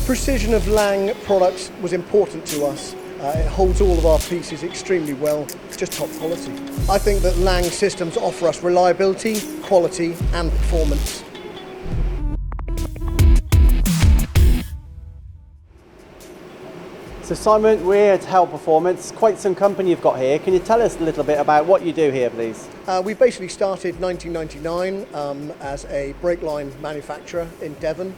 precision of Lang products was important to us. It holds all of our pieces extremely well, just top quality. I think that Lang systems offer us reliability, quality and performance. So Simon, we're at Hel Performance, quite some company you've got here. Can you tell us a little bit about what you do here, please? We basically started 1999 as a brake line manufacturer in Devon.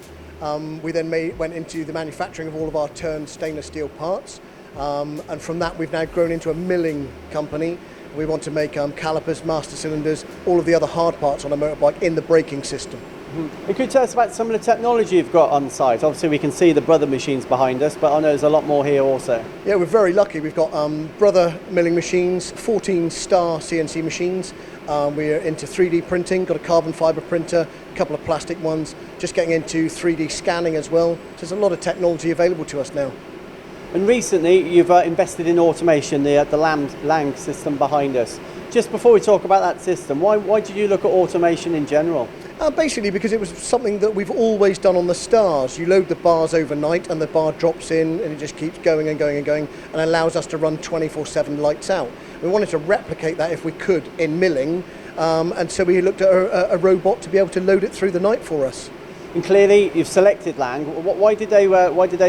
We then went into the manufacturing of all of our turned stainless steel parts. And from that we've now grown into a milling company. We want to make calipers, master cylinders, all of the other hard parts on a motorbike in the braking system. And could you tell us about some of the technology you've got on site? Obviously we can see the Brother machines behind us, but I know there's a lot more here also. Yeah, we're very lucky. We've got Brother milling machines, 14 star CNC machines. We're into 3D printing, got a carbon fibre printer, a couple of plastic ones, just getting into 3D scanning as well. So there's a lot of technology available to us now. And recently you've invested in automation, the Lang system behind us. Just before we talk about that system, why did you look at automation in general? Basically because it was something that we've always done on the Stars. You load the bars overnight and the bar drops in and it just keeps going and going and going and allows us to run 24/7 lights out. We wanted to replicate that if we could in milling, and so we looked at a robot to be able to load it through the night for us. And clearly you've selected Lang. Why did they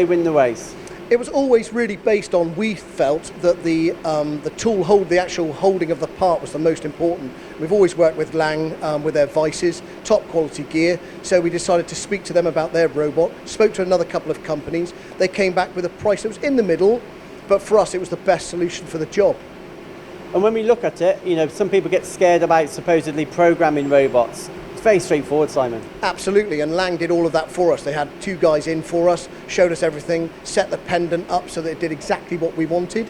win the race? It was always really based on, we felt that the tool the actual holding of the part was the most important. We've always worked with Lang with their vices, top quality gear, so we decided to speak to them about their robot, spoke to another couple of companies. They came back with a price that was in the middle, but for us it was the best solution for the job. And when we look at it, you know, some people get scared about supposedly programming robots. Very straightforward, Simon. Absolutely, and Lang did all of that for us. They had two guys in for us, showed us everything, set the pendant up so that it did exactly what we wanted.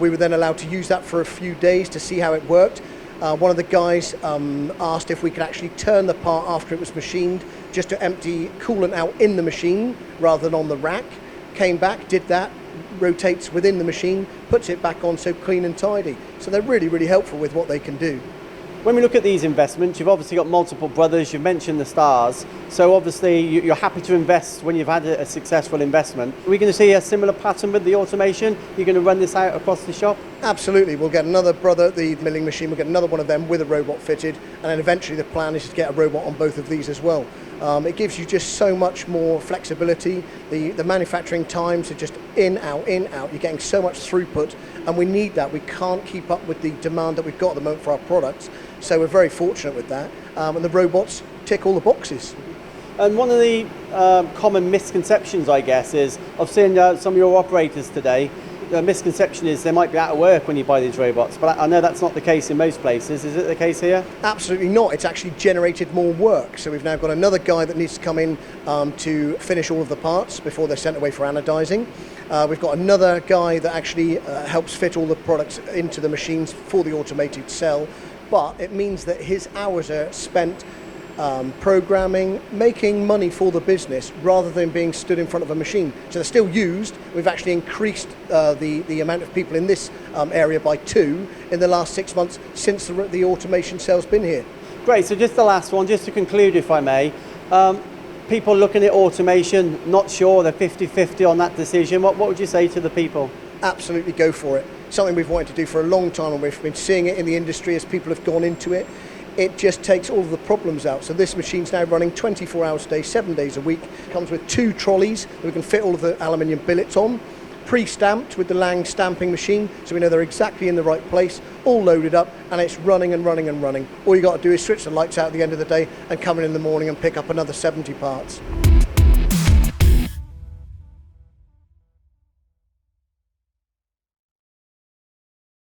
We were then allowed to use that for a few days to see how it worked. One of the guys asked if we could actually turn the part after it was machined, just to empty coolant out in the machine rather than on the rack. Came back, did that, rotates within the machine, puts it back on so clean and tidy. So they're really, really helpful with what they can do. When we look at these investments, you've obviously got multiple brothers, you've mentioned the Stars, so obviously you're happy to invest when you've had a successful investment. Are we going to see a similar pattern with the automation? You're going to run this out across the shop? Absolutely, we'll get another brother, the milling machine, we'll get another one of them with a robot fitted, and then eventually the plan is to get a robot on both of these as well. It gives you just so much more flexibility. The manufacturing times are just in, out, you're getting so much throughput, and we need that. We can't keep up with the demand that we've got at the moment for our products. So we're very fortunate with that, and the robots tick all the boxes. And one of the common misconceptions, I guess, is I've seen some of your operators today. The misconception is they might be out of work when you buy these robots, but I know that's not the case in most places. Is it the case here? Absolutely not. It's actually generated more work. So we've now got another guy that needs to come in to finish all of the parts before they're sent away for anodizing. We've got another guy that actually helps fit all the products into the machines for the automated cell. But it means that his hours are spent programming, making money for the business rather than being stood in front of a machine. So they're still used. We've actually increased the amount of people in this area by 2 in the last 6 months since the automation cell's been here. Great, so just the last one, just to conclude if I may. People looking at automation, not sure, they're 50-50 on that decision. What would you say to the people? Absolutely go for it. Something we've wanted to do for a long time, and we've been seeing it in the industry as people have gone into it. It just takes all of the problems out. So this machine's now running 24 hours a day, 7 days a week. Comes with 2 trolleys that we can fit all of the aluminium billets on. Pre-stamped with the Lang stamping machine, so we know they're exactly in the right place, all loaded up, and it's running and running and running. All you got to do is switch the lights out at the end of the day and come in the morning and pick up another 70 parts.